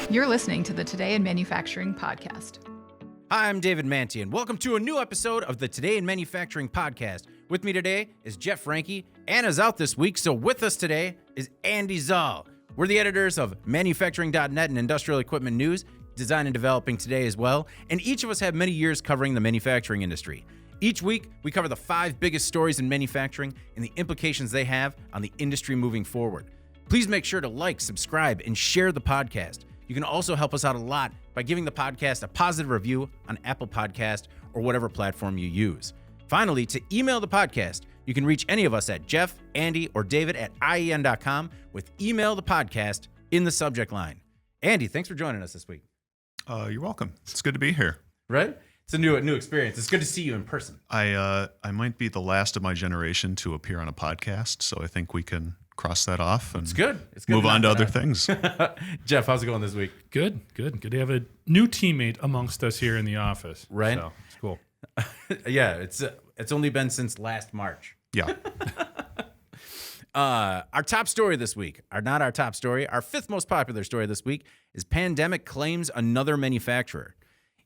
You're listening to the Today in Manufacturing podcast. Hi, I'm David Manti, and welcome to a new episode of the Today in Manufacturing podcast. With me today is Jeff Franke. Anna's out this week, so with us today is Andy Zoll. We're the editors of Manufacturing.net and Industrial Equipment News, Design and Developing Today as well, and each of us have many years covering the manufacturing industry. Each week, we cover the 5 biggest stories in manufacturing and the implications they have on the industry moving forward. Please make sure to like, subscribe, and share the podcast. You can also help us out a lot by giving the podcast a positive review on Apple Podcast or whatever platform you use. Finally, to email the podcast, you can reach any of us at Jeff, Andy, or David at IEN.com with email the podcast in the subject line. Andy, thanks for joining us this week. You're welcome. It's good to be here. Right? It's a new experience. It's good to see you in person. I might be the last of my generation to appear on a podcast, so I think we can cross that off and It's good. move on to other things. Jeff, how's it going this week? Good to have a new teammate amongst us here in the office. Right. So it's cool. Yeah, it's only been since last March. Yeah. Our top story this week, our 5th most popular story this week is pandemic claims another manufacturer.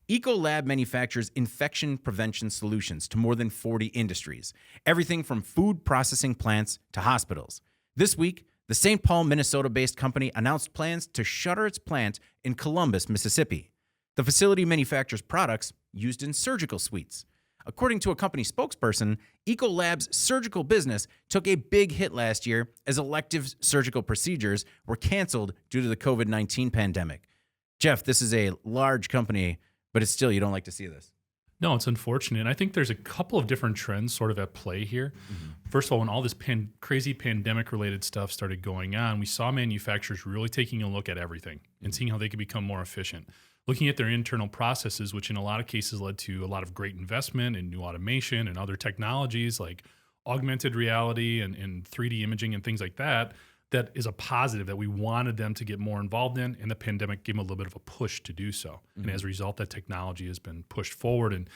Ecolab manufactures infection prevention solutions to more than 40 industries, everything from food processing plants to hospitals. This week, the St. Paul, Minnesota-based company announced plans to shutter its plant in Columbus, Mississippi. The facility manufactures products used in surgical suites. According to a company spokesperson, Ecolab's surgical business took a big hit last year as elective surgical procedures were canceled due to the COVID-19 pandemic. Jeff, this is a large company, but it's still, you don't like to see this. No, it's unfortunate. And I think there's a couple of different trends sort of at play here. Mm-hmm. First of all, when all this crazy pandemic-related stuff started going on, we saw manufacturers really taking a look at everything and seeing how they could become more efficient. Looking at their internal processes, which in a lot of cases led to a lot of great investment in new automation and other technologies like augmented reality and 3D imaging and things like that. That is a positive that we wanted them to get more involved in, and the pandemic gave them a little bit of a push to do so. Mm-hmm. And as a result, that technology has been pushed forward and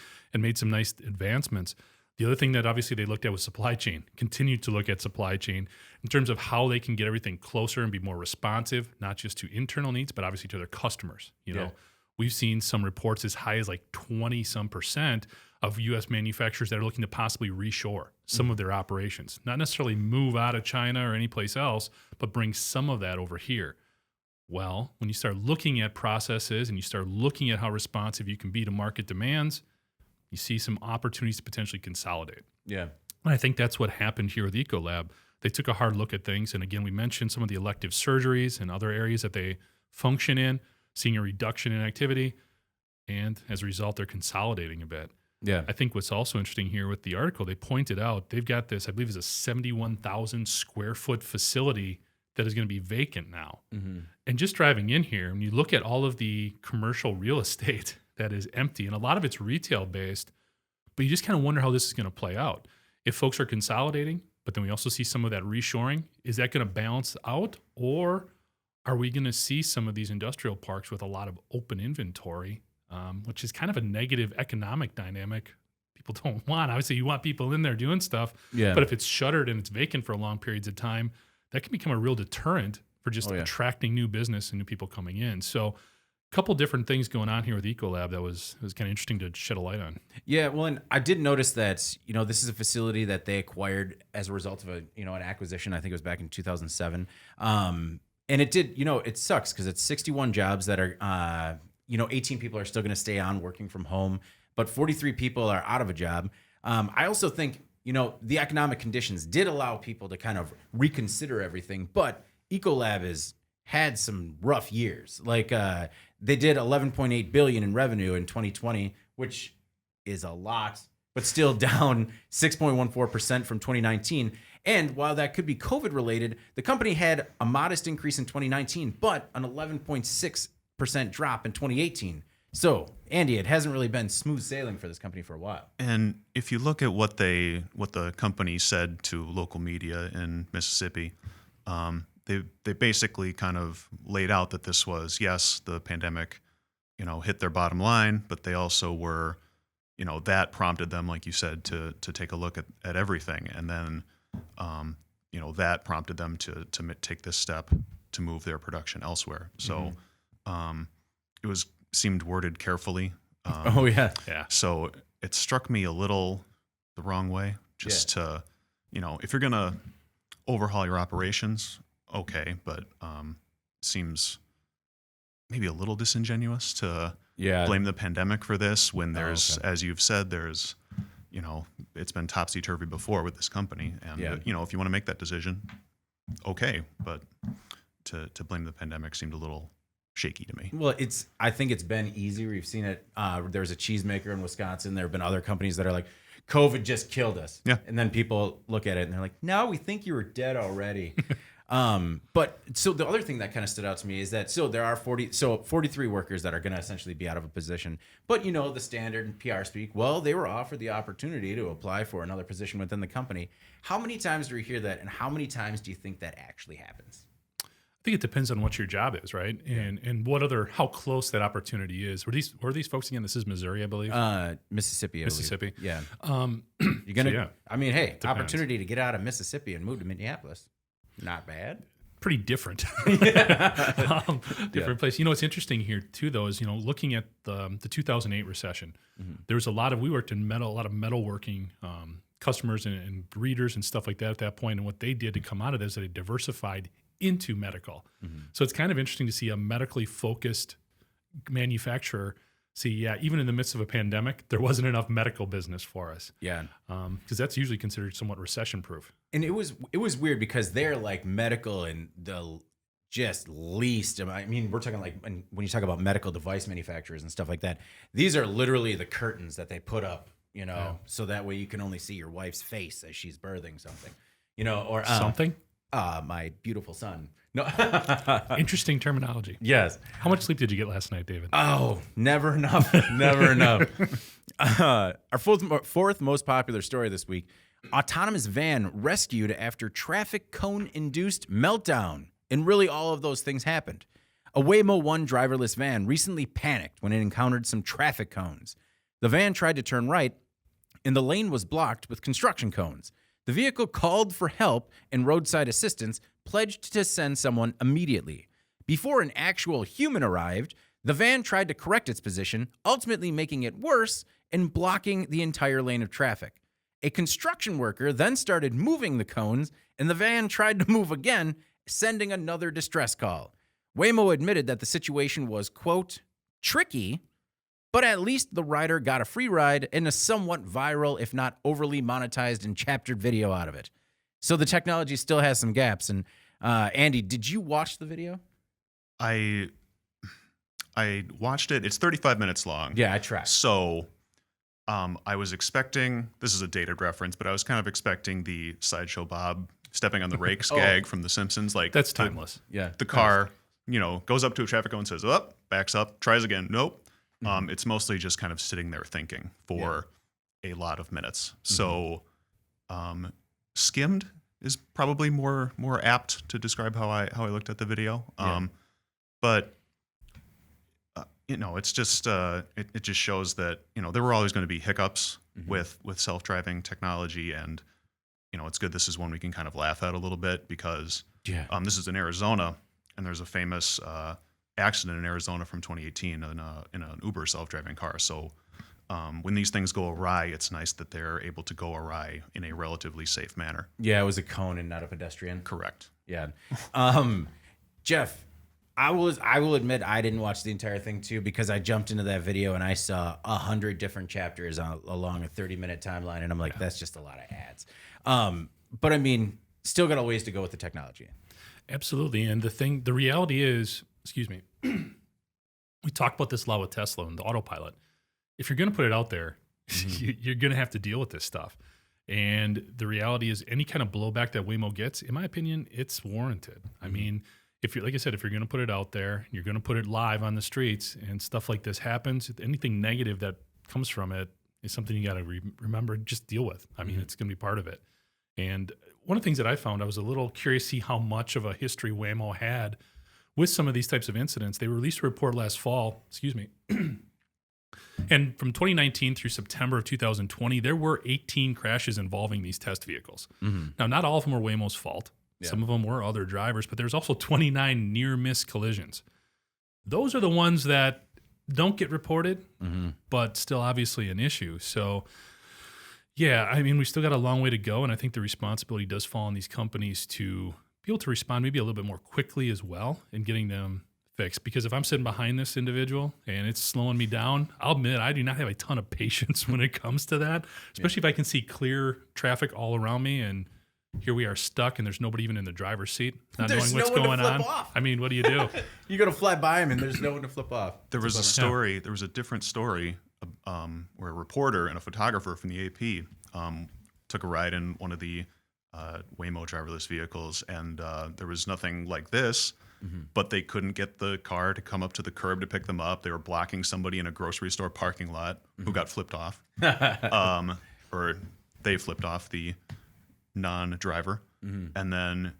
made some nice advancements. The other thing that obviously they looked at was supply chain, continued to look at supply chain in terms of how they can get everything closer and be more responsive, not just to internal needs, but obviously to their customers. You know, we've seen some reports as high as like 20% of U.S. manufacturers that are looking to possibly reshore some of their operations, not necessarily move out of China or any place else, but bring some of that over here. Well, when you start looking at processes and you start looking at how responsive you can be to market demands, you see some opportunities to potentially consolidate. Yeah. And I think that's what happened here with Ecolab. They took a hard look at things. And again, we mentioned some of the elective surgeries and other areas that they function in, seeing a reduction in activity. And as a result, they're consolidating a bit. Yeah. I think what's also interesting here with the article, they pointed out they've got this, I believe it's a 71,000 square foot facility that is going to be vacant now. Mm-hmm. And just driving in here, when you look at all of the commercial real estate that is empty, and a lot of it's retail based, but you just kind of wonder how this is going to play out. If folks are consolidating, but then we also see some of that reshoring, is that going to balance out? Or are we going to see some of these industrial parks with a lot of open inventory, which is kind of a negative economic dynamic people don't want? Obviously, you want people in there doing stuff, but if it's shuttered and it's vacant for long periods of time, that can become a real deterrent for just attracting new business and new people coming in. So a couple different things going on here with Ecolab that was kind of interesting to shed a light on. Yeah, well, and I did notice that, this is a facility that they acquired as a result of an acquisition. I think it was back in 2007. And it did, it sucks because it's 61 jobs that are, 18 people are still going to stay on working from home, but 43 people are out of a job. I also think, the economic conditions did allow people to kind of reconsider everything, but Ecolab has had some rough years. Like they did $11.8 billion in revenue in 2020, which is a lot, but still down 6.14% from 2019. And while that could be COVID related, the company had a modest increase in 2019, but an 11.6% drop in 2018. So, Andy, it hasn't really been smooth sailing for this company for a while. And if you look at what the company said to local media in Mississippi, they basically kind of laid out that this was, yes, the pandemic, hit their bottom line, but they also were, that prompted them, like you said, to take a look at everything, and then, that prompted them to take this step to move their production elsewhere. So. it seemed worded carefully. Oh yeah. Yeah. So it struck me a little the wrong way. Just to, if you're gonna overhaul your operations, okay, but seems maybe a little disingenuous to Yeah. blame the pandemic for this when there's, okay. as you've said, there's, it's been topsy-turvy before with this company. And, Yeah. if you want to make that decision, okay. But to blame the pandemic seemed a little shaky to me. Well, I think it's been easy. We've seen it. There's a cheesemaker in Wisconsin. There have been other companies that are like, COVID just killed us. Yeah. And then people look at it and they're like, no, we think you were dead already. But so the other thing that kind of stood out to me is that there are 43 workers that are going to essentially be out of a position. But the standard PR speak, well, they were offered the opportunity to apply for another position within the company. How many times do we hear that, and how many times do you think that actually happens? I think it depends on what your job is, right? And how close that opportunity is. Were these folks again? This is Missouri, I believe. Mississippi. I believe. Mississippi. Yeah. You're So, gonna. yeah. I mean, hey, Depends. opportunity to get out of Mississippi and move to Minneapolis. Not bad. Pretty different. Different place. What's interesting here too, though, is looking at the 2008 recession. There was we worked in a lot of metalworking customers and breeders and stuff like that at that point. And what they did to come out of this, they diversified into medical. So it's kind of interesting to see a medically focused manufacturer see, even in the midst of a pandemic, there wasn't enough medical business for us. Yeah. Because that's usually considered somewhat recession proof. And it was weird because they're like medical and the just least. I mean, we're talking like when you talk about medical device manufacturers and stuff like that, these are literally the curtains that they put up, so that way you can only see your wife's face as she's birthing something, or Something? my beautiful son. No. Interesting terminology. Yes. How much sleep did you get last night, David? Oh, never enough. Never enough. Our fourth most popular story this week: autonomous van rescued after traffic cone-induced meltdown. And really, all of those things happened. A Waymo One driverless van recently panicked when it encountered some traffic cones. The van tried to turn right, and the lane was blocked with construction cones. The vehicle called for help, and roadside assistance pledged to send someone immediately. Before an actual human arrived, the van tried to correct its position, ultimately making it worse and blocking the entire lane of traffic. A construction worker then started moving the cones, and the van tried to move again, sending another distress call. Waymo admitted that the situation was, quote, tricky, but at least the rider got a free ride and a somewhat viral, if not overly monetized and chaptered video out of it. So the technology still has some gaps. And Andy, did you watch the video? I watched it. It's 35 minutes long. Yeah, I tried. So I was expecting, this is a dated reference, but I was kind of expecting the Sideshow Bob stepping on the rakes gag from The Simpsons. Like That's timeless. Yeah. The car, goes up to a traffic cone, says, up, backs up, tries again. Nope. It's mostly just kind of sitting there thinking for a lot of minutes. So skimmed is probably more apt to describe how I looked at the video. But it's just it just shows that there were always going to be hiccups with self-driving technology, and it's good this is one we can kind of laugh at a little bit because this is in Arizona, and there's a famous accident in Arizona from 2018 in an Uber self-driving car. So when these things go awry, it's nice that they're able to go awry in a relatively safe manner. Yeah, it was a cone and not a pedestrian. Correct. Yeah. Jeff, I will admit I didn't watch the entire thing too because I jumped into that video and I saw 100 different chapters along a 30-minute timeline, and I'm like, that's just a lot of ads. But I mean, still got a ways to go with the technology. Absolutely. And the reality is, excuse me, we talk about this a lot with Tesla and the autopilot. If you're going to put it out there, you're going to have to deal with this stuff. And the reality is any kind of blowback that Waymo gets, in my opinion, it's warranted. I mean, if you're, like I said, if you're going to put it out there, you're going to put it live on the streets and stuff like this happens, anything negative that comes from it is something you got to remember, just deal with. I mean, it's going to be part of it. And one of the things that I found, I was a little curious to see how much of a history Waymo had with some of these types of incidents. They released a report last fall, and from 2019 through September of 2020, there were 18 crashes involving these test vehicles. Now, not all of them were Waymo's fault. Some of them were other drivers, but there's also 29 near-miss collisions. those are the ones that don't get reported, but still obviously an issue. So, yeah, I mean, we still got a long way to go, and I think the responsibility does fall on these companies to be able to respond maybe a little bit more quickly as well in getting them fixed. Because if I'm sitting behind this individual and it's slowing me down, I'll admit I do not have a ton of patience when it comes to that, especially if I can see clear traffic all around me and here we are stuck and there's nobody even in the driver's seat, not There's knowing what's no one to going flip on. off. I mean, what do you do? You go to fly by him and there's no one to flip off. There was a story. There was a different story where a reporter and a photographer from the AP took a ride in one of the Waymo driverless vehicles, and there was nothing like this. But they couldn't get the car to come up to the curb to pick them up. They were blocking somebody in a grocery store parking lot who got flipped off, or they flipped off the non-driver, and then.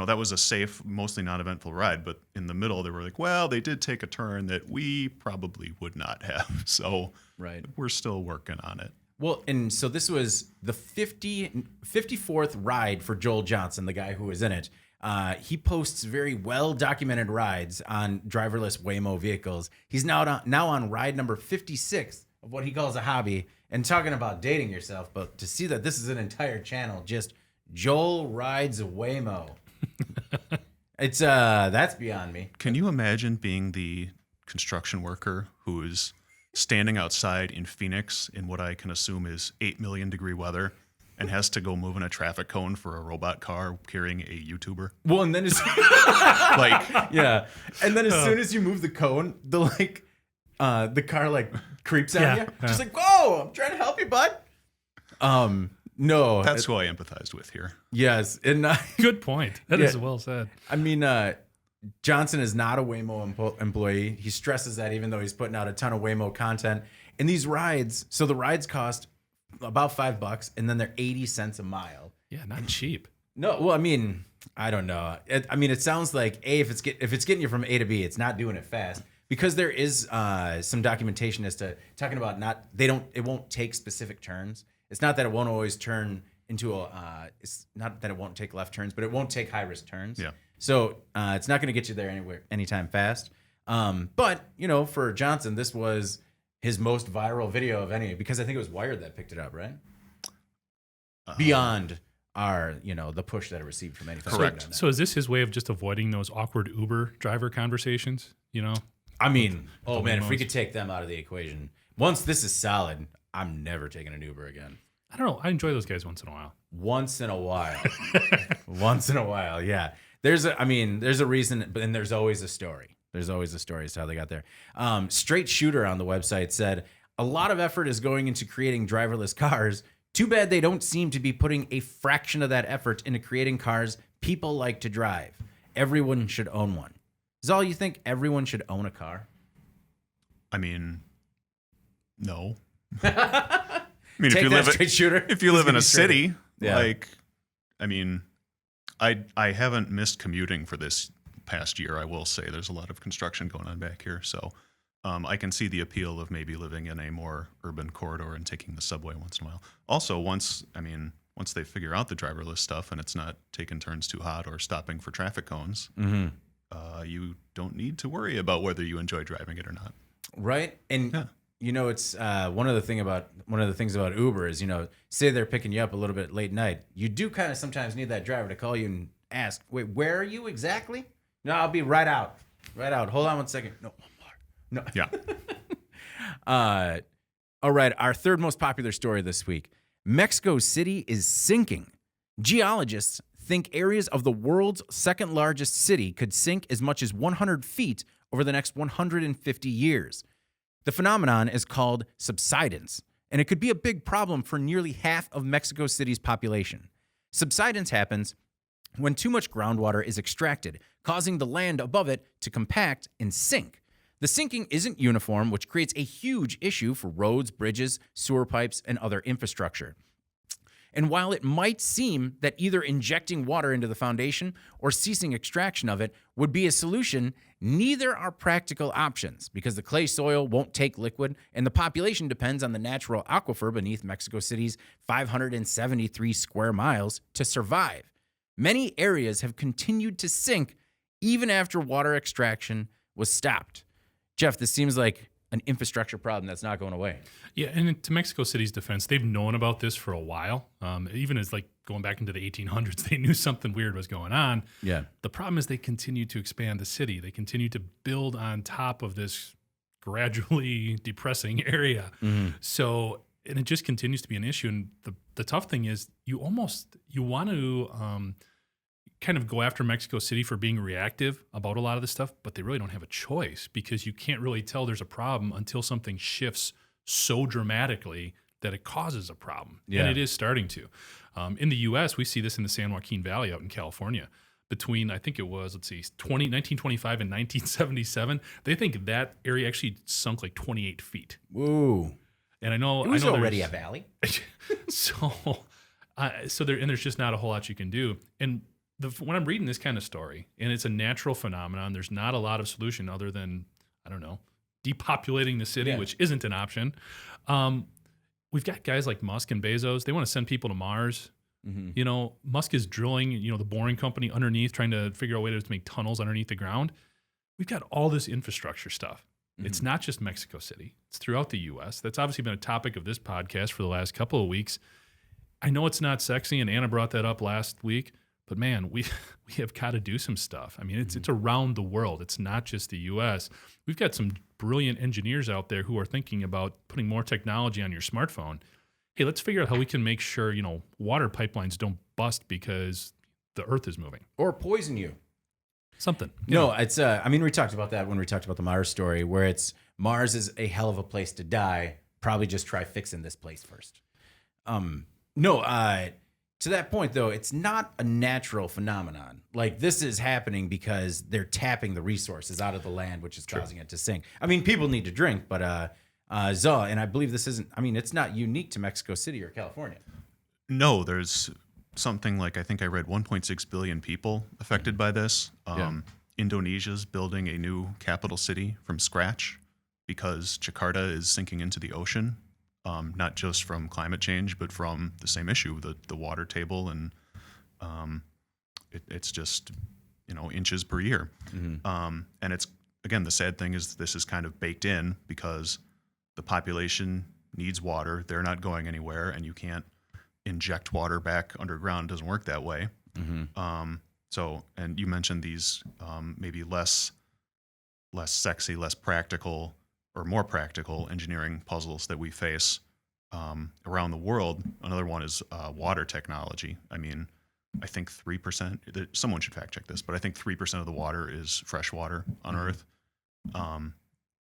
That was a safe, mostly non-eventful ride. But in the middle, they were like, well, they did take a turn that we probably would not have. So Right. we're still working on it. Well, and so this was the 54th ride for Joel Johnson, the guy who was in it. He posts very well-documented rides on driverless Waymo vehicles. He's now on ride number 56 of what he calls a hobby, and talking about dating yourself. But to see that this is an entire channel, just Joel rides Waymo. It's that's beyond me. Can you imagine being the construction worker who is standing outside in Phoenix in what I can assume is 8 million degree weather and has to go move in a traffic cone for a robot car carrying a YouTuber? Well, and then as Like, yeah, and then as soon as you move the cone, the car creeps on Yeah, you, yeah. just like, whoa, I'm trying to help you, bud. No, that's who I empathized with here. yes, and Good point. That is well said. I mean, Johnson is not a Waymo employee. He stresses that even though he's putting out a ton of Waymo content. And these rides, so the rides cost about $5, and then they're 80 cents a mile. Yeah, not cheap. No, well, I mean, I don't know. It sounds like if it's getting you from A to B, it's not doing it fast, because there is some documentation as to talking about it won't take specific turns. It's not that it won't always turn into it's not that it won't take left turns, but it won't take high risk turns. Yeah. So it's not going to get you there anytime fast. But for Johnson, this was his most viral video of any, because I think it was Wired that picked it up, right? Beyond the push that it received from manufacturers. Correct. So is this his way of just avoiding those awkward Uber driver conversations? I mean, the man, if we Waymos. could take them out of the equation, once this is solid, I'm never taking an Uber again. I don't know. I enjoy those guys once in a while. Once in a while. Once in a while, yeah. There's a reason, and there's always a story. There's always a story as to how they got there. Straight Shooter on the website said, a lot of effort is going into creating driverless cars. Too bad they don't seem to be putting a fraction of that effort into creating cars people like to drive. Everyone should own one. Is all you think everyone should own a car? I mean, no. I mean, Take if you that, live Straight Shooter. if you live in a Straight. city, Yeah. I haven't missed commuting for this past year. I will say there's a lot of construction going on back here, so I can see the appeal of maybe living in a more urban corridor and taking the subway once in a while. Also, once they figure out the driverless stuff and it's not taking turns too hot or stopping for traffic cones, you don't need to worry about whether you enjoy driving it or not. Right? And Yeah. it's one of the things about Uber is, say they're picking you up a little bit late night. You do kind of sometimes need that driver to call you and ask, wait, where are you exactly? No, I'll be right out. Right out. Hold on one second. No, one more. No. Yeah. All right, our third most popular story this week. Mexico City is sinking. Geologists think areas of the world's second largest city could sink as much as 100 feet over the next 150 years. The phenomenon is called subsidence, and it could be a big problem for nearly half of Mexico City's population. Subsidence happens when too much groundwater is extracted, causing the land above it to compact and sink. The sinking isn't uniform, which creates a huge issue for roads, bridges, sewer pipes, and other infrastructure. And while it might seem that either injecting water into the foundation or ceasing extraction of it would be a solution, neither are practical options because the clay soil won't take liquid and the population depends on the natural aquifer beneath Mexico City's 573 square miles to survive. Many areas have continued to sink even after water extraction was stopped. Jeff, this seems like an infrastructure problem that's not going away. Yeah, and to Mexico City's defense, they've known about this for a while. Even as like going back into the 1800s, they knew something weird was going on. Yeah. The problem is they continue to expand the city. They continue to build on top of this gradually depressing area. So, and it just continues to be an issue. And the tough thing is you want to kind of go after Mexico City for being reactive about a lot of this stuff, but they really don't have a choice because you can't really tell there's a problem until something shifts so dramatically that it causes a problem. Yeah. And it is starting to. In the U.S., we see this in the San Joaquin Valley out in California. Between, I think it was, 1925 and 1977, they think that area actually sunk like 28 feet. Woo. And I know It was I know already a there's- valley. there's just not a whole lot you can do. And when I'm reading this kind of story, and it's a natural phenomenon, there's not a lot of solution other than, I don't know, depopulating the city, Yeah. which isn't an option. We've got guys like Musk and Bezos. They want to send people to Mars. You know, Musk is drilling, the Boring Company underneath, trying to figure out a way to make tunnels underneath the ground. We've got all this infrastructure stuff. It's not just Mexico City. It's throughout the U.S. That's obviously been a topic of this podcast for the last couple of weeks. I know it's not sexy, and Anna brought that up last week, but man, we have got to do some stuff. I mean, it's around the world. It's not just the U.S. We've got some brilliant engineers out there who are thinking about putting more technology on your smartphone. Hey, let's figure out how we can make sure, water pipelines don't bust because the earth is moving. Or poison you. Something. No, it's we talked about that when we talked about the Mars story, where Mars is a hell of a place to die. Probably just try fixing this place first. To that point though, it's not a natural phenomenon. Like, this is happening because they're tapping the resources out of the land, which is causing it to sink. I mean, people need to drink, but Zaw, and I believe this isn't, it's not unique to Mexico City or California. No, there's something like, I think I read 1.6 billion people affected by this. Indonesia's building a new capital city from scratch because Jakarta is sinking into the ocean, not just from climate change, but from the same issue, the water table, and it's just, inches per year. And it's, again, the sad thing is this is kind of baked in because the population needs water. They're not going anywhere, and you can't inject water back underground. It doesn't work that way. So, and you mentioned these maybe less sexy, less practical, or more practical engineering puzzles that we face around the world. Another one is water technology. I think 3%, someone should fact check this, but I think 3% of the water is fresh water on Earth.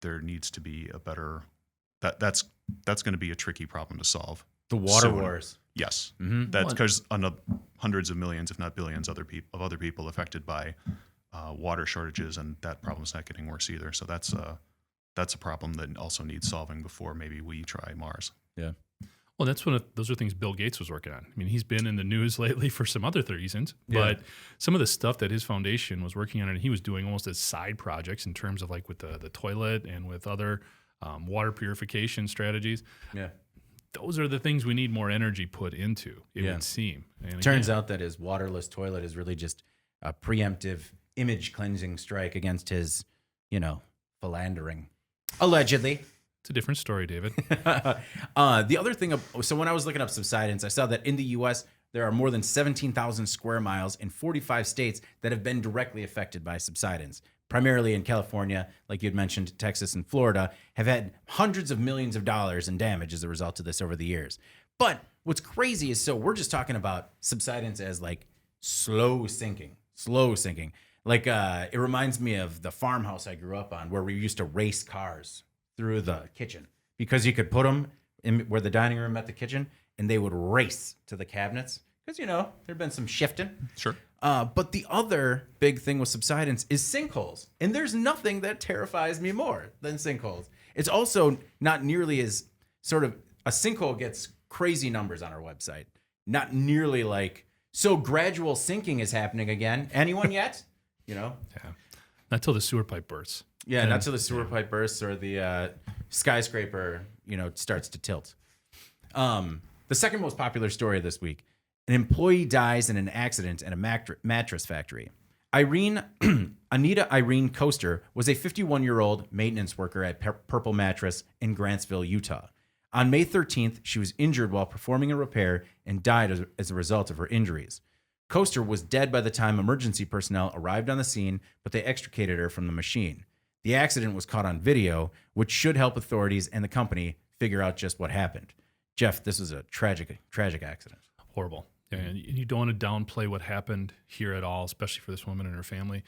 There needs to be a better, that's going to be a tricky problem to solve. The water Soon. wars. Yes, that's because hundreds of millions, if not billions, other people affected by water shortages, and that problem's not getting worse either. So that's a problem that also needs solving before maybe we try Mars. Yeah. Well, those are things Bill Gates was working on. He's been in the news lately for some other reasons, but some of the stuff that his foundation was working on, and he was doing almost as side projects in terms of like with the toilet and with other water purification strategies. Yeah. Those are the things we need more energy put into, it would seem. And Turns out that his waterless toilet is really just a preemptive image cleansing strike against his, philandering. Allegedly. it's a different story, David. The other thing, so when I was looking up subsidence, I saw that in the U.S., there are more than 17,000 square miles in 45 states that have been directly affected by subsidence. Primarily in California, like you had mentioned, Texas and Florida have had hundreds of millions of dollars in damage as a result of this over the years. But what's crazy is, so we're just talking about subsidence as like slow sinking. Like it reminds me of the farmhouse I grew up on, where we used to race cars through the kitchen because you could put them in where the dining room met the kitchen, and they would race to the cabinets because, there'd been some shifting. Sure. But the other big thing with subsidence is sinkholes. And there's nothing that terrifies me more than sinkholes. It's also not nearly as sort of, a sinkhole gets crazy numbers on our website. Not nearly like, so gradual sinking is happening again. Anyone yet? Yeah. Not till the sewer pipe bursts. Yeah, not till the sewer pipe bursts or the skyscraper, starts to tilt. The second most popular story this week: an employee dies in an accident at a mattress factory. Irene Anita Irene Coaster was a 51-year-old maintenance worker at Purple Mattress in Grantsville, Utah. On May 13th, she was injured while performing a repair and died as a result of her injuries. Coaster was dead by the time emergency personnel arrived on the scene, but they extricated her from the machine. The accident was caught on video, which should help authorities and the company figure out just what happened. Jeff, this was a tragic accident. Horrible. And you don't want to downplay what happened here at all, especially for this woman and her family.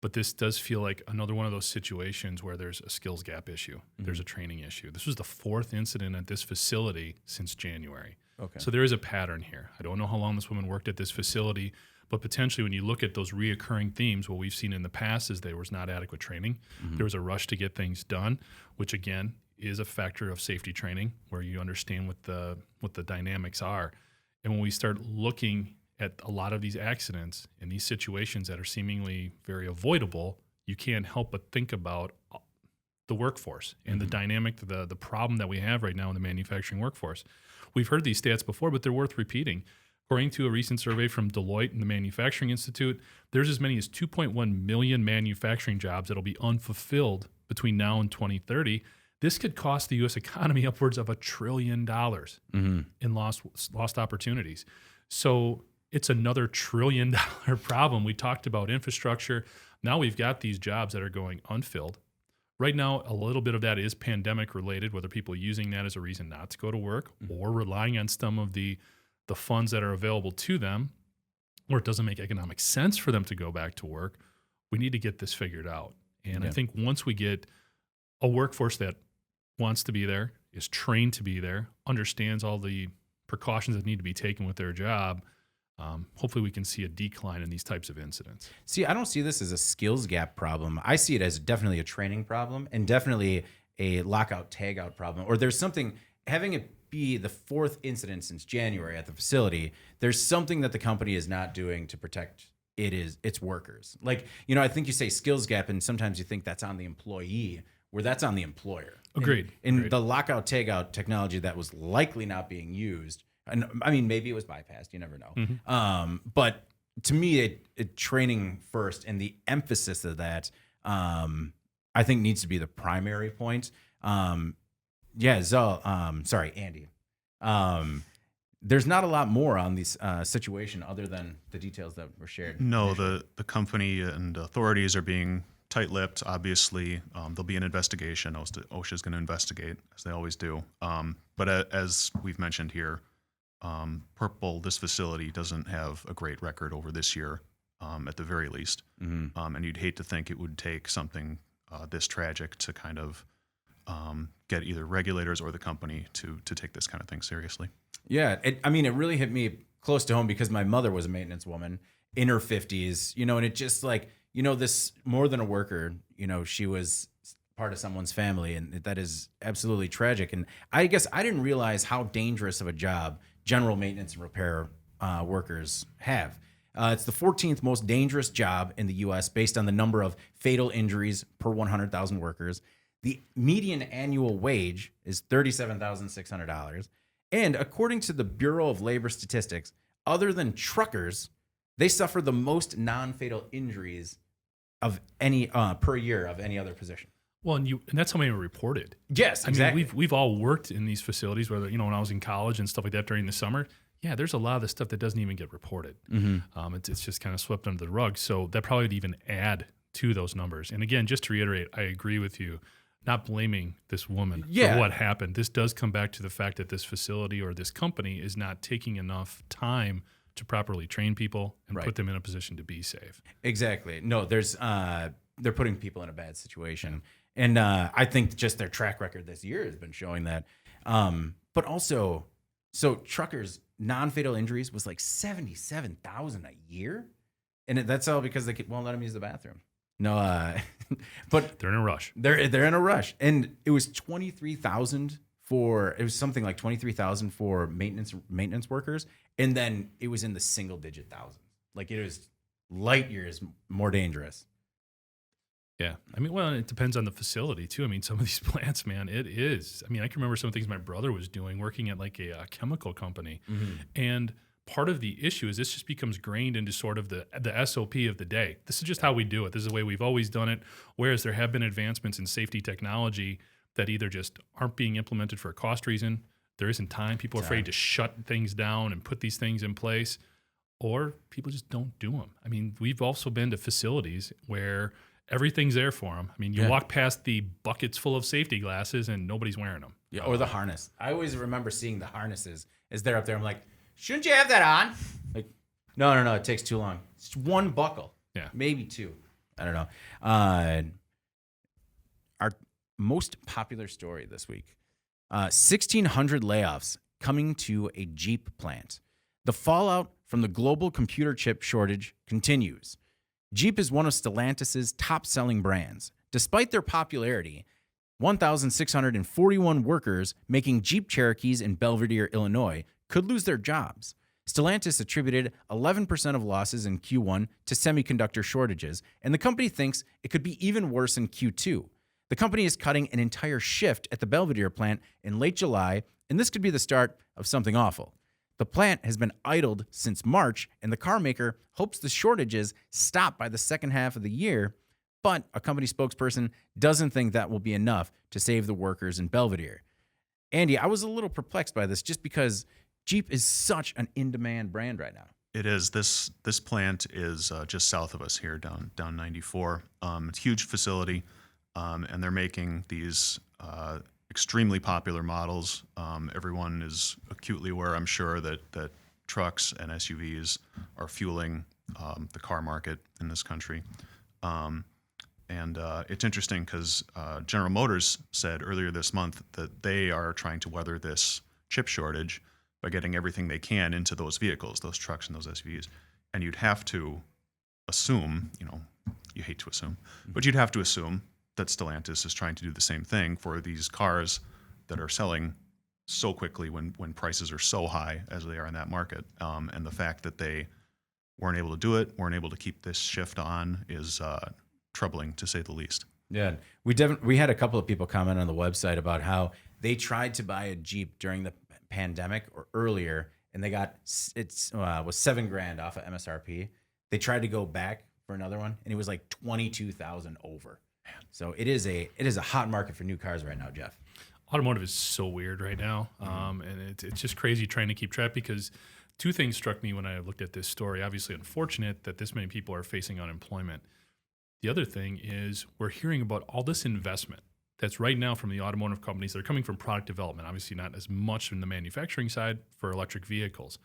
But this does feel like another one of those situations where there's a skills gap issue. There's a training issue. This was the 4th incident at this facility since January. Okay. So there is a pattern here. I don't know how long this woman worked at this facility, but potentially when you look at those reoccurring themes, what we've seen in the past is there was not adequate training. There was a rush to get things done, which again is a factor of safety training where you understand what the dynamics are. And when we start looking at a lot of these accidents and these situations that are seemingly very avoidable, you can't help but think about the workforce and the dynamic, the problem that we have right now in the manufacturing workforce. We've heard these stats before, but they're worth repeating. According to a recent survey from Deloitte and the Manufacturing Institute, there's as many as 2.1 million manufacturing jobs that'll be unfulfilled between now and 2030. This could cost the U.S. economy upwards of $1 trillion in lost opportunities. So it's another $1 trillion problem. We talked about infrastructure. Now we've got these jobs that are going unfilled. Right now, a little bit of that is pandemic related, whether people are using that as a reason not to go to work or relying on some of the funds that are available to them, or it doesn't make economic sense for them to go back to work. We need to get this figured out. And I think once we get a workforce that wants to be there, is trained to be there, understands all the precautions that need to be taken with their job, hopefully we can see a decline in these types of incidents. See, I don't see this as a skills gap problem. I see it as definitely a training problem and definitely a lockout tagout problem. Or there's something, having it be the 4th incident since January at the facility, there's something that the company is not doing to protect its workers. Like, I think you say skills gap and sometimes you think that's on the employee, where that's on the employer. Agreed. In the lockout tagout technology that was likely not being used, and I mean, maybe it was bypassed. You never know. But to me, training first and the emphasis of that, I think needs to be the primary point. Sorry, Andy. There's not a lot more on this situation other than the details that were shared. No, the company and authorities are being tight-lipped. Obviously, there'll be an investigation. OSHA's going to investigate, as they always do. But as we've mentioned here, this facility doesn't have a great record over this year, at the very least. And you'd hate to think it would take something this tragic to kind of get either regulators or the company to take this kind of thing seriously. Yeah, it really hit me close to home because my mother was a maintenance woman in her 50s, and it just this more than a worker, she was part of someone's family, and that is absolutely tragic. And I guess I didn't realize how dangerous of a job general maintenance and repair workers have. It's the 14th most dangerous job in the U.S. based on the number of fatal injuries per 100,000 workers. The median annual wage is $37,600. And according to the Bureau of Labor Statistics, other than truckers, they suffer the most non-fatal injuries of any per year of any other position. Well, and that's how many were reported. Yes, exactly. I mean, we've all worked in these facilities, whether when I was in college and stuff like that during the summer. Yeah, there's a lot of the stuff that doesn't even get reported. It's just kind of swept under the rug. So that probably would even add to those numbers. And again, just to reiterate, I agree with you. Not blaming this woman for what happened. This does come back to the fact that this facility or this company is not taking enough time to properly train people and put them in a position to be safe. Exactly. No, there's they're putting people in a bad situation. And I think just their track record this year has been showing that. But also, so truckers' non-fatal injuries was like 77,000 a year. And that's all because they won't let them use the bathroom. No, but they're in a rush. They're in a rush. And it was 23,000 it was something like 23,000 for maintenance workers. And then it was in the single digit thousands. Like it was light years more dangerous. Yeah. I mean, well, it depends on the facility too. I mean, some of these plants, man, it is. I mean, I can remember some things my brother was doing working at like a chemical company. And part of the issue is this just becomes grained into sort of the SOP of the day. This is just how we do it. This is the way we've always done it. Whereas there have been advancements in safety technology that either just aren't being implemented for a cost reason, there isn't time, people are afraid to shut things down and put these things in place, or people just don't do them. I mean, we've also been to facilities where everything's there for them. I mean, you walk past the buckets full of safety glasses and nobody's wearing them. Yeah, or the harness. I always remember seeing the harnesses as they're up there. I'm like, shouldn't you have that on? Like, no, it takes too long. It's one buckle. Yeah. Maybe two. I don't know. Our most popular story this week, 1,600 layoffs coming to a Jeep plant. The fallout from the global computer chip shortage continues. Jeep is one of Stellantis' top-selling brands. Despite their popularity, 1,641 workers making Jeep Cherokees in Belvidere, Illinois, could lose their jobs. Stellantis attributed 11% of losses in Q1 to semiconductor shortages, and the company thinks it could be even worse in Q2. The company is cutting an entire shift at the Belvidere plant in late July, and this could be the start of something awful. The plant has been idled since March, and the car maker hopes the shortages stop by the second half of the year, but a company spokesperson doesn't think that will be enough to save the workers in Belvidere. Andy, I was a little perplexed by this just because Jeep is such an in-demand brand right now. It is. This plant is just south of us here, down 94. It's a huge facility, and they're making these extremely popular models. Everyone is acutely aware, I'm sure, that trucks and SUVs are fueling the car market in this country. And it's interesting because General Motors said earlier this month that they are trying to weather this chip shortage by getting everything they can into those vehicles, those trucks and those SUVs. And you'd have to assume, you hate to assume, but you'd have to assume that Stellantis is trying to do the same thing for these cars that are selling so quickly when prices are so high as they are in that market. And the fact that they weren't able to do it, weren't able to keep this shift on is troubling, to say the least. Yeah, we had a couple of people comment on the website about how they tried to buy a Jeep during the pandemic or earlier, and they got was $7,000 off of MSRP. They tried to go back for another one, and it was like 22,000 over. So it is a hot market for new cars right now, Jeff. Automotive is so weird right now, and it's just crazy trying to keep track because two things struck me when I looked at this story. Obviously, unfortunate that this many people are facing unemployment. The other thing is we're hearing about all this investment that's right now from the automotive companies that are coming from product development. Obviously, not as much in the manufacturing side for electric vehicles.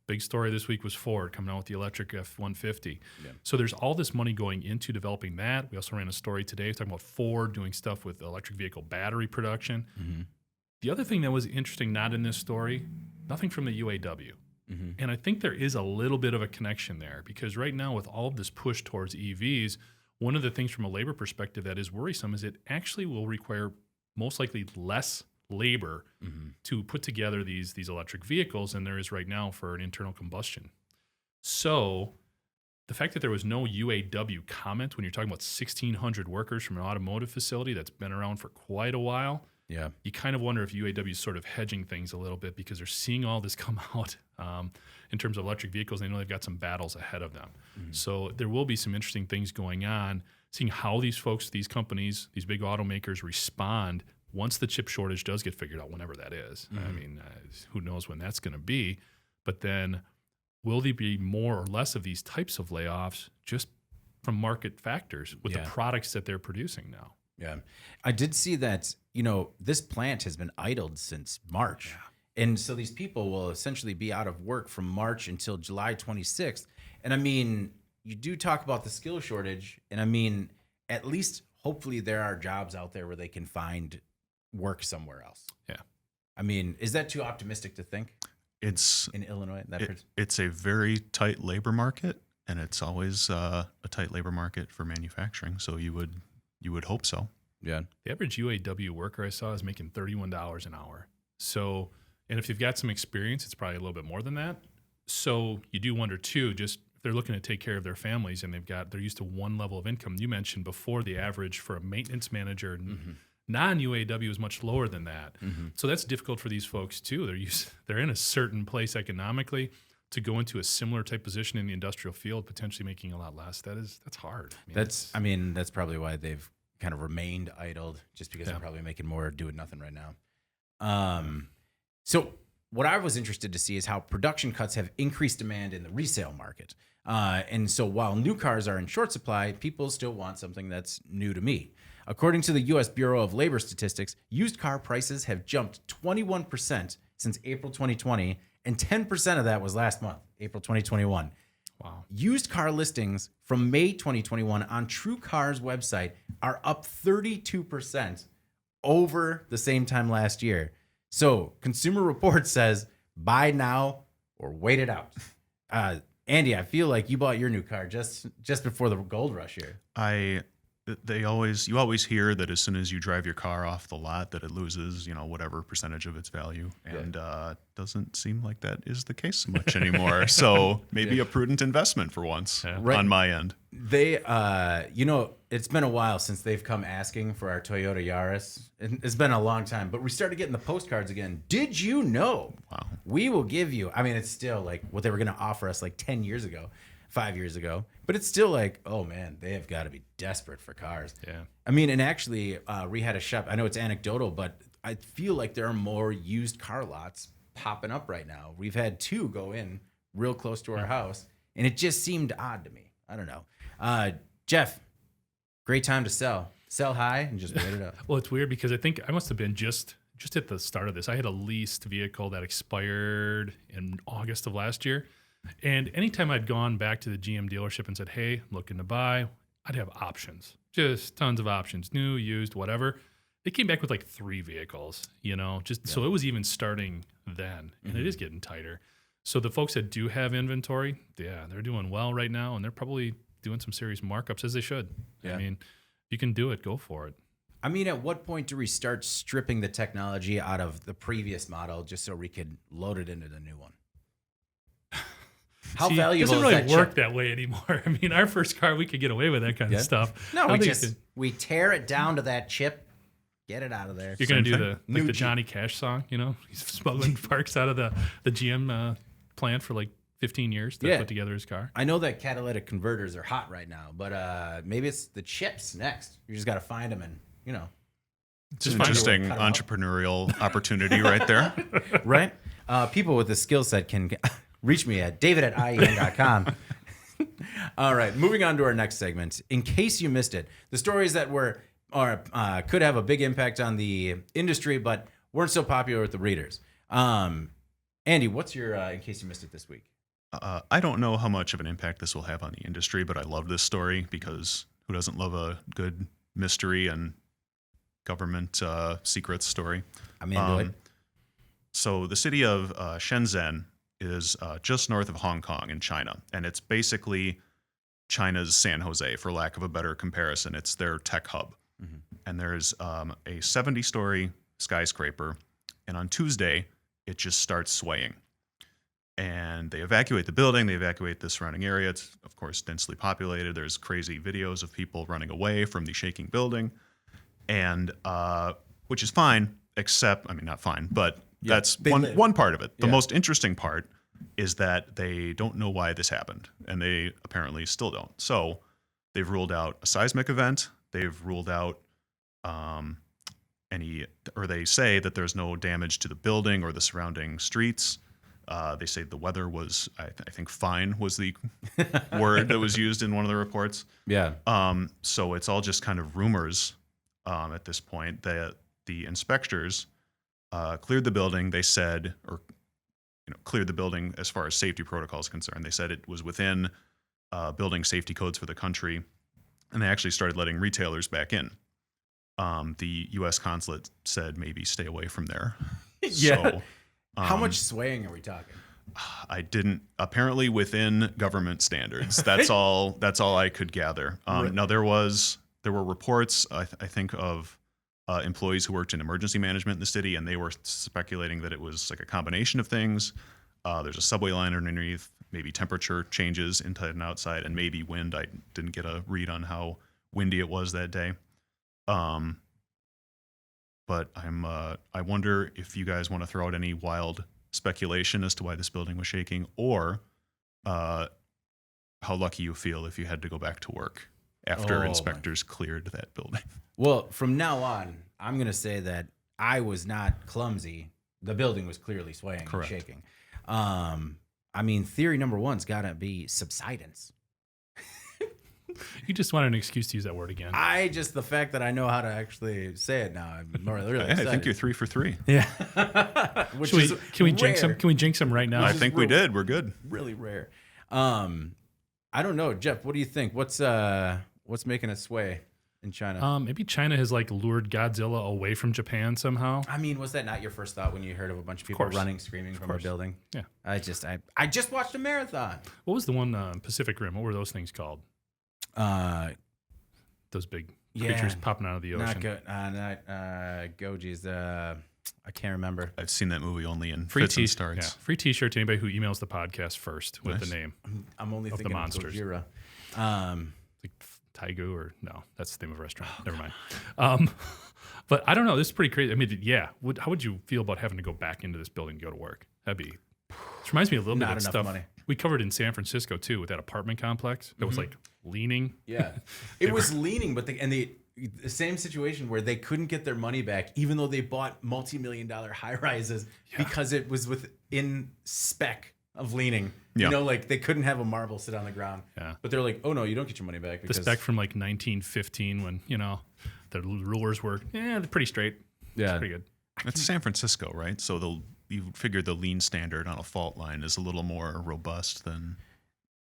Big story this week was Ford coming out with the electric F-150. Yeah. So there's all this money going into developing that. We also ran a story today talking about Ford doing stuff with electric vehicle battery production. The other thing that was interesting, not in this story, nothing from the UAW. And I think there is a little bit of a connection there because right now with all of this push towards EVs, one of the things from a labor perspective that is worrisome is it actually will require most likely less labor to put together these electric vehicles than there is right now for an internal combustion. So the fact that there was no UAW comment when you're talking about 1,600 workers from an automotive facility that's been around for quite a while, you kind of wonder if UAW is sort of hedging things a little bit because they're seeing all this come out in terms of electric vehicles. They know they've got some battles ahead of them. So there will be some interesting things going on, seeing how these folks, these companies, these big automakers respond once the chip shortage does get figured out, whenever that is. I mean, who knows when that's going to be. But then will there be more or less of these types of layoffs just from market factors with the products that they're producing now? Yeah. I did see that, this plant has been idled since March. And so these people will essentially be out of work from March until July 26th. And I mean, you do talk about the skill shortage. And I mean, at least hopefully there are jobs out there where they can find work somewhere else. Yeah. I mean, is that too optimistic to think? It's in Illinois. It's a very tight labor market, and it's always a tight labor market for manufacturing. So you would hope so. Yeah. The average UAW worker I saw is making $31 an hour. So, and if you've got some experience, it's probably a little bit more than that. So you do wonder too, just if they're looking to take care of their families and they're used to one level of income. You mentioned before the average for a maintenance manager, non-UAW is much lower than that. So that's difficult for these folks too. They're in a certain place economically. to go into a similar type position in the industrial field, potentially making a lot less. That's hard. That's that's probably why they've kind of remained idled, just because they're probably making more doing nothing right now. So what I was interested to see is how production cuts have increased demand in the resale market. And so while new cars are in short supply, people still want something that's new to me. According to the U.S. Bureau of Labor Statistics, used car prices have jumped 21% since April 2020, and 10% of that was last month, April 2021. Wow. Used car listings from May 2021 on TrueCar's website are up 32% over the same time last year. So Consumer Reports says, buy now or wait it out. Andy, I feel like you bought your new car just before the gold rush here. You always hear that as soon as you drive your car off the lot that it loses, whatever percentage of its value. And doesn't seem like that is the case so much anymore. So maybe a prudent investment for once on my end. They, it's been a while since they've come asking for our Toyota Yaris. It's been a long time, but we started getting the postcards again. Did you know? Wow. We will give you, it's still like what they were going to offer us like 10 years ago. 5 years ago, but it's still like, oh man, they have got to be desperate for cars. Yeah. And actually, we had a shop. I know it's anecdotal, but I feel like there are more used car lots popping up right now. We've had 2 go in real close to our house, and it just seemed odd to me. I don't know. Jeff, great time to sell. Sell high and just wait it up. Well, it's weird because I think I must have been just at the start of this. I had a leased vehicle that expired in August of last year. And anytime I'd gone back to the GM dealership and said, hey, I'm looking to buy, I'd have options, just tons of options, new, used, whatever. They came back with like 3 vehicles, so it was even starting then, and it is getting tighter. So the folks that do have inventory, they're doing well right now, and they're probably doing some serious markups as they should. Yeah. If you can do it, go for it. At what point do we start stripping the technology out of the previous model just so we could load it into the new one? How valuable it doesn't is really that work chip? that way anymore. our first car, we could get away with that kind of stuff. No, How we tear it down to that chip, get it out of there. You're going to do New the Jeep. Johnny Cash song, He's smuggling parts out of the GM plant for like 15 years to put together his car. I know that catalytic converters are hot right now, but maybe it's the chips next. You just got to find them and, It's an interesting entrepreneurial opportunity right there. Right? People with the skill set can reach me at david@ien.com. All right, moving on to our next segment. In case you missed it, the stories that could have a big impact on the industry, but weren't so popular with the readers. Andy, what's your in case you missed it this week? I don't know how much of an impact this will have on the industry, but I love this story because who doesn't love a good mystery and government secrets story? I'm into it. So the city of Shenzhen is just north of Hong Kong in China, and it's basically China's San Jose, for lack of a better comparison. It's their tech hub. Mm-hmm. And there's a 70-story skyscraper, and on Tuesday, it just starts swaying. And they evacuate the building, they evacuate the surrounding area. It's, of course, densely populated. There's crazy videos of people running away from the shaking building, and which is fine, except, not fine, but that's one part of it. The most interesting part is that they don't know why this happened, and they apparently still don't. So they've ruled out a seismic event. They've ruled out they say that there's no damage to the building or the surrounding streets. They say the weather was, I think fine was the word that was used in one of the reports. Yeah. So it's all just kind of rumors at this point. That the inspectors cleared the building. They said, cleared the building as far as safety protocol is concerned. They said it was within building safety codes for the country, and they actually started letting retailers back in. The U.S. consulate said maybe stay away from there. Yeah. So, how much swaying are we talking? I didn't. Apparently, within government standards. That's all. That's all I could gather. Now there were reports. I think of employees who worked in emergency management in the city, and they were speculating that it was like a combination of things. There's a subway line underneath, maybe temperature changes inside and outside, and maybe wind. I didn't get a read on how windy it was that day. But I wonder if you guys want to throw out any wild speculation as to why this building was shaking, or how lucky you feel if you had to go back to work after Oh, my- inspectors cleared that building. Well, from now on, I'm going to say that I was not clumsy. The building was clearly swaying Correct. and shaking. I mean, theory number one's got to be subsidence. You just wanted an excuse to use that word again. The fact that I know how to actually say it now, I'm really Hey, excited. I think you're 3 for 3. Yeah. Which Should is we, can we jinx rare. him? Can we jinx him right now? I is think we real- did. We're good. Really rare. I don't know, Jeff. What do you think? What's making it sway in China? Maybe China has like lured Godzilla away from Japan somehow. I mean, was that not your first thought when you heard of a bunch of people course. running, screaming from a course. building? Yeah. I just watched a marathon. What was the one Pacific Rim? What were those things called? Those big creatures Yeah. popping out of the ocean. Not Goji's. I can't remember. I've seen that movie only in Free fits and yeah, starts. free T-shirt to anybody who emails the podcast first with Nice. the name. I'm only Of the thinking monsters. of Gojira. Like Taigu or no, that's the name of a restaurant. Never mind. But I don't know. This is pretty crazy. I mean, yeah. How would you feel about having to go back into this building to go to work? That'd be. This reminds me a little bit Not of enough stuff money. we covered in San Francisco too, with that apartment complex that was like leaning. Yeah, it was leaning, but the same situation where they couldn't get their money back, even though they bought multi-million-dollar high rises because it was within spec of leaning. Yeah. You know, like they couldn't have a marble sit on the ground. Yeah. But they're like, oh no, you don't get your money back The because spec from like 1915 when the rulers were they're pretty straight. yeah, Pretty good. It's San Francisco, right? So you figure the lean standard on a fault line is a little more robust than.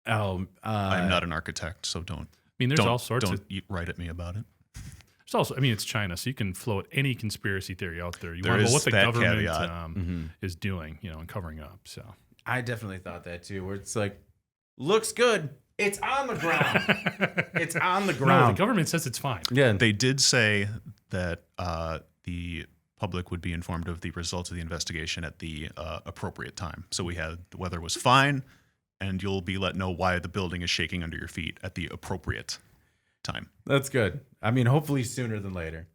I'm not an architect, so don't. I mean, there's all sorts of. write at me about it. There's also, I mean, it's China, so you can float any conspiracy theory out there you There want about is what the that government caveat. is doing, and covering up. So I definitely thought that too. Where it's like, looks good. It's on the ground. It's on the no, ground. the government says it's fine. Yeah. They did say that the public would be informed of the results of the investigation at the appropriate time. So the weather was fine, and you'll be let know why the building is shaking under your feet at the appropriate time. That's good. I mean, hopefully sooner than later.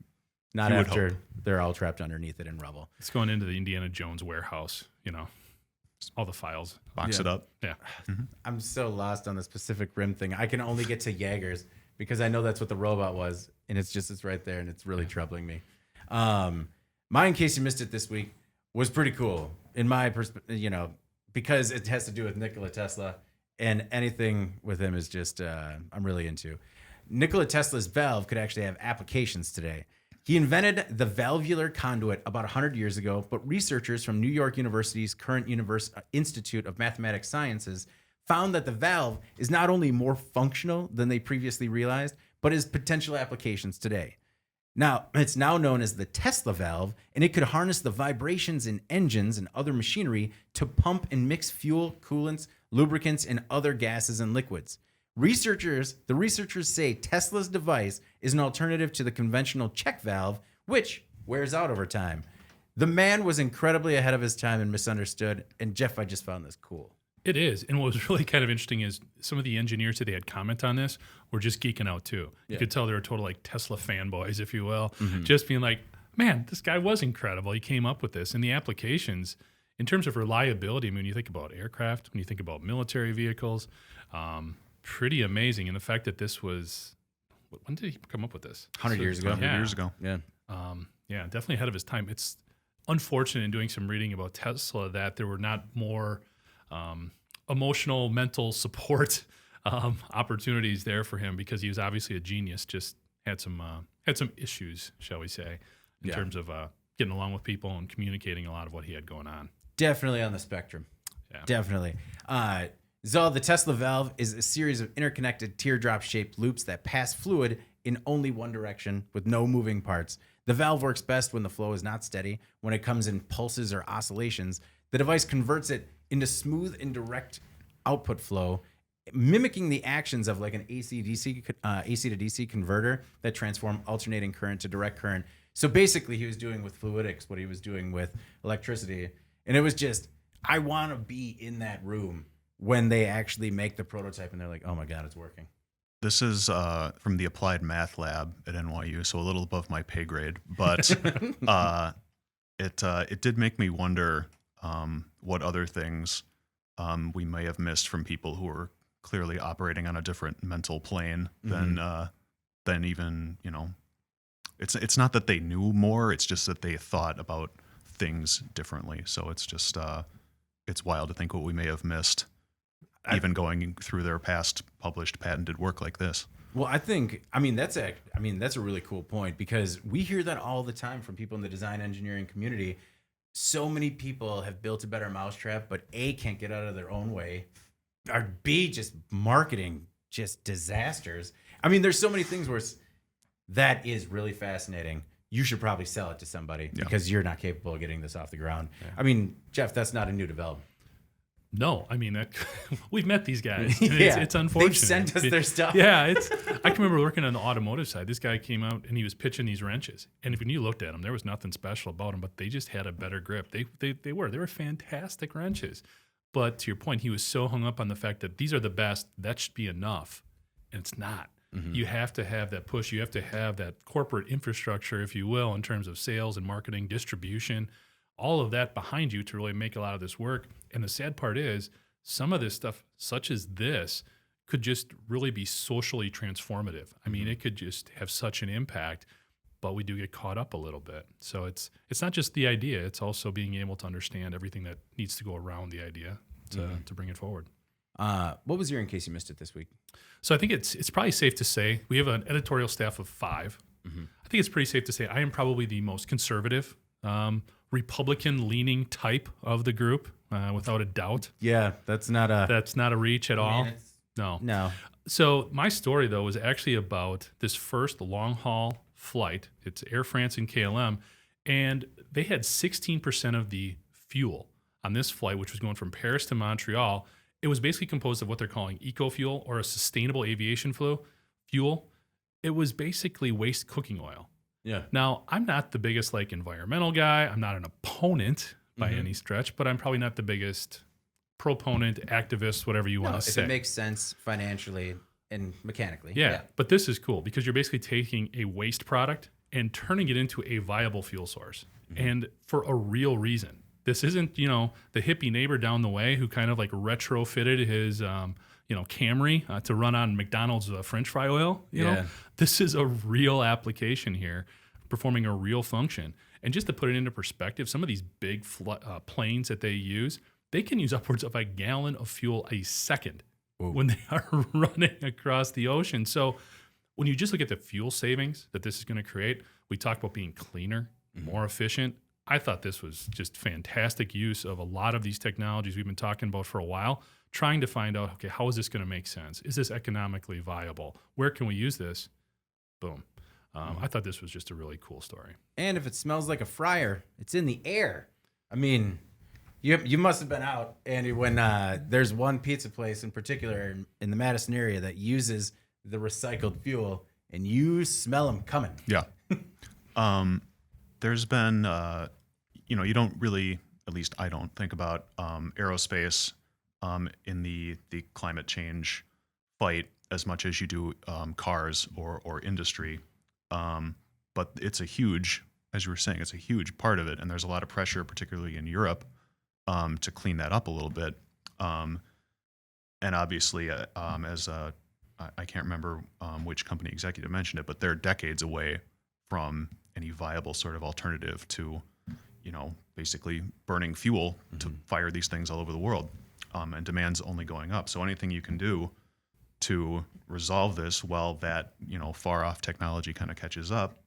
Not You would after they're all trapped underneath it in rubble. It's going into the Indiana Jones warehouse, all the files. Box Yeah. it up. Yeah. I'm so lost on this Pacific Rim thing. I can only get to Jaegers because I know that's what the robot was, and it's right there, and it's really troubling me. Mine, in case you missed it this week, was pretty cool in my perspective. Because it has to do with Nikola Tesla, and anything with him is just I'm really into. Nikola Tesla's valve could actually have applications today. He invented the valvular conduit about 100 years ago, but researchers from New York University's current Institute of Mathematics Sciences found that the valve is not only more functional than they previously realized, but has potential applications today. Now, it's now known as the Tesla valve, and it could harness the vibrations in engines and other machinery to pump and mix fuel, coolants, lubricants, and other gases and liquids. The researchers say Tesla's device is an alternative to the conventional check valve, which wears out over time. The man was incredibly ahead of his time and misunderstood. And Jeff, I just found this cool. It is. And what was really kind of interesting is some of the engineers that they had comment on this were just geeking out too. You could tell they were total like Tesla fanboys, if you will, just being like, man, this guy was incredible. He came up with this. And the applications, in terms of reliability, I mean, when you think about aircraft, when you think about military vehicles, pretty amazing. And the fact that this was, when did he come up with this? 100 years ago. 100 Yeah. years ago. Yeah. Yeah, definitely ahead of his time. It's unfortunate in doing some reading about Tesla that there were not more emotional, mental support opportunities there for him because he was obviously a genius. Just had some issues, shall we say, in terms of getting along with people and communicating a lot of what he had going on. Definitely on the spectrum. Yeah. Definitely. Zoe, the Tesla valve is a series of interconnected teardrop-shaped loops that pass fluid in only one direction with no moving parts. The valve works best when the flow is not steady. When it comes in pulses or oscillations, the device converts it into smooth and direct output flow, mimicking the actions of like an AC to DC converter that transform alternating current to direct current. So basically, he was doing with fluidics what he was doing with electricity. And it was just, I want to be in that room when they actually make the prototype and they're like, oh my God, it's working. This is from the Applied Math Lab at NYU, so a little above my pay grade. But it did make me wonder what other things we may have missed from people who are clearly operating on a different mental plane than even, it's not that they knew more, it's just that they thought about things differently. So it's just it's wild to think what we may have missed even going through their past published patented work like this. Well, that's a really cool point, because we hear that all the time from people in the design engineering community. So many people have built a better mousetrap, but A, can't get out of their own way, or B, just marketing, just disasters. I mean, there's so many things where that is really fascinating. You should probably sell it to somebody because you're not capable of getting this off the ground. Yeah. I mean, Jeff, that's not a new development. No, I mean, we've met these guys. It's unfortunate. They've sent us their stuff. Yeah, I can remember working on the automotive side. This guy came out and he was pitching these wrenches. And when you looked at them, there was nothing special about them, but they just had a better grip. They were fantastic wrenches. But to your point, he was so hung up on the fact that these are the best, that should be enough. And it's not. Mm-hmm. You have to have that push. You have to have that corporate infrastructure, if you will, in terms of sales and marketing, distribution, all of that behind you to really make a lot of this work. And the sad part is some of this stuff, such as this, could just really be socially transformative. I mean, it could just have such an impact, but we do get caught up a little bit. So it's not just the idea, it's also being able to understand everything that needs to go around the idea to bring it forward. What was your In Case You Missed It this week? So I think it's probably safe to say we have an editorial staff of 5. Mm-hmm. I think it's pretty safe to say I am probably the most conservative, Republican-leaning type of the group, without a doubt. Yeah, that's not a reach at all. No. So my story, though, was actually about this first long-haul flight. It's Air France and KLM, and they had 16% of the fuel on this flight, which was going from Paris to Montreal. It was basically composed of what they're calling eco-fuel or a sustainable aviation fuel. It was basically waste cooking oil. Yeah. Now, I'm not the biggest environmental guy. I'm not an opponent by any stretch, but I'm probably not the biggest proponent, activist, whatever you want to say. If it makes sense financially and mechanically. Yeah, but this is cool because you're basically taking a waste product and turning it into a viable fuel source, and for a real reason. This isn't, the hippie neighbor down the way who kind of retrofitted his, Camry to run on McDonald's French fry oil. You know, this is a real application here, performing a real function. And just to put it into perspective, some of these big planes that they use, they can use upwards of a gallon of fuel a second when they are running across the ocean. So when you just look at the fuel savings that this is going to create, we talk about being cleaner, more efficient. I thought this was just fantastic use of a lot of these technologies we've been talking about for a while, trying to find out, okay, how is this going to make sense? Is this economically viable? Where can we use this? Boom. I thought this was just a really cool story. And if it smells like a fryer, it's in the air. I mean, you must have been out, Andy, when there's one pizza place in particular in the Madison area that uses the recycled fuel, and you smell them coming. Yeah. There's been, you don't really, at least I don't think about aerospace in the climate change fight as much as you do cars or industry. But it's a huge, as you were saying, it's a huge part of it. And there's a lot of pressure, particularly in Europe, to clean that up a little bit. And obviously, I can't remember which company executive mentioned it, but they're decades away from any viable sort of alternative to, basically burning fuel to fire these things all over the world. And demand's only going up. So anything you can do to resolve this while that, far off technology kind of catches up,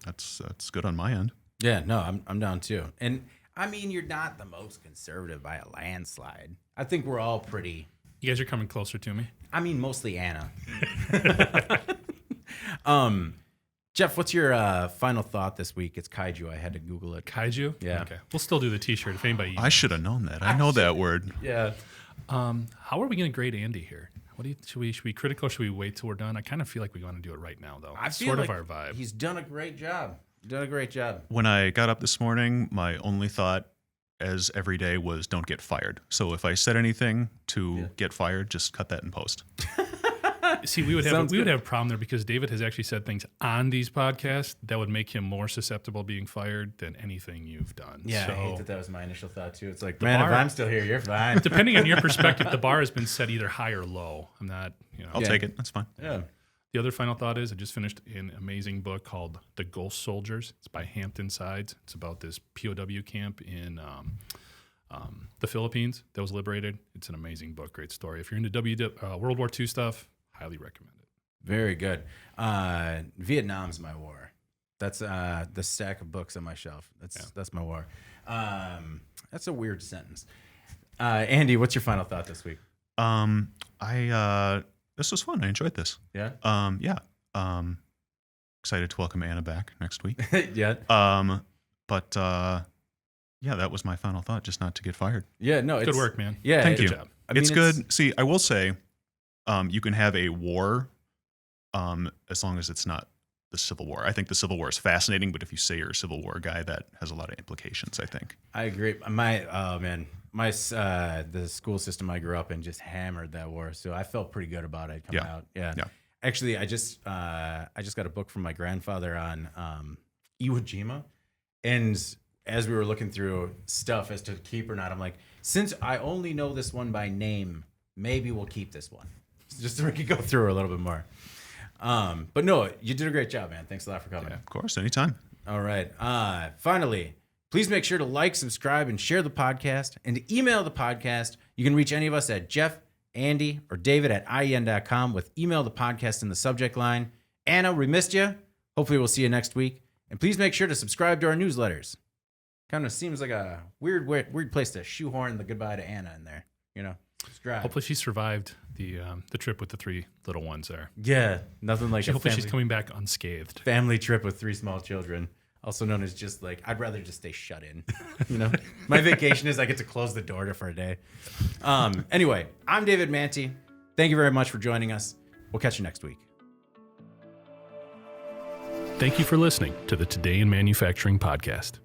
that's good on my end. Yeah, no, I'm down too. And I mean, you're not the most conservative by a landslide. I think we're all pretty. You guys are coming closer to me. I mean, mostly Anna. Jeff, what's your final thought this week? It's kaiju. I had to Google it. Kaiju? Yeah. Okay. We'll still do the T-shirt if anybody. I should have known that. I know that word. Yeah. How are we going to grade Andy here? Should we be critical? Should we wait till we're done? I kind of feel like we want to do it right now, though. I feel sort like of our vibe. He's done a great job. When I got up this morning, my only thought, as every day, was don't get fired. So if I said anything to get fired, just cut that in post. See, we would Sounds have good. a problem there because David has actually said things on these podcasts that would make him more susceptible to being fired than anything you've done. Yeah, So, I hate that was my initial thought too. It's like, The man, if bar- I'm still here, you're fine. depending on your perspective, the bar has been set either high or low. I'm not, I'll Yeah. take it. That's fine. Yeah. The other final thought is I just finished an amazing book called The Ghost Soldiers. It's by Hampton Sides. It's about this POW camp in the Philippines that was liberated. It's an amazing book, great story. If you're into World War II stuff, highly recommend it. Very good. Vietnam's my war. That's the stack of books on my shelf. That's my war. That's a weird sentence. Andy, what's your final thought this week? This was fun. I enjoyed this. Yeah. Excited to welcome Anna back next week. Yeah. Yeah, that was my final thought. Just not to get fired. Yeah. No. Good work, man. Yeah. Thank Good you. job. I mean, It's good. See, I will say, you can have a war, as long as it's not the Civil War. I think the Civil War is fascinating, but if you say you're a Civil War guy, that has a lot of implications, I think. I agree. The school system I grew up in just hammered that war, so I felt pretty good about it coming Yeah. out. Yeah. Yeah. Actually, I just got a book from my grandfather on Iwo Jima, and as we were looking through stuff as to keep or not, I'm like, since I only know this one by name, maybe we'll keep this one, just so we can go through it a little bit more. But no, you did a great job, man. Thanks a lot for coming. Of course, anytime. All right. Finally, please make sure to like, subscribe, and share the podcast. And to email the podcast, you can reach any of us at Jeff, Andy, or David at IEN.com with email the podcast in the subject line. Anna, we missed you. Hopefully we'll see you next week. And please make sure to subscribe to our newsletters. Kind of seems like a weird place to shoehorn the goodbye to Anna in there. Subscribe. Hopefully she survived the trip with the 3 little ones there. Yeah, nothing like a Hopefully she's family, coming back unscathed. family trip with 3 small children. Also known as just like, I'd rather just stay shut in. My vacation is I get to close the door for a day. Anyway, I'm David Manti. Thank you very much for joining us. We'll catch you next week. Thank you for listening to the Today in Manufacturing podcast.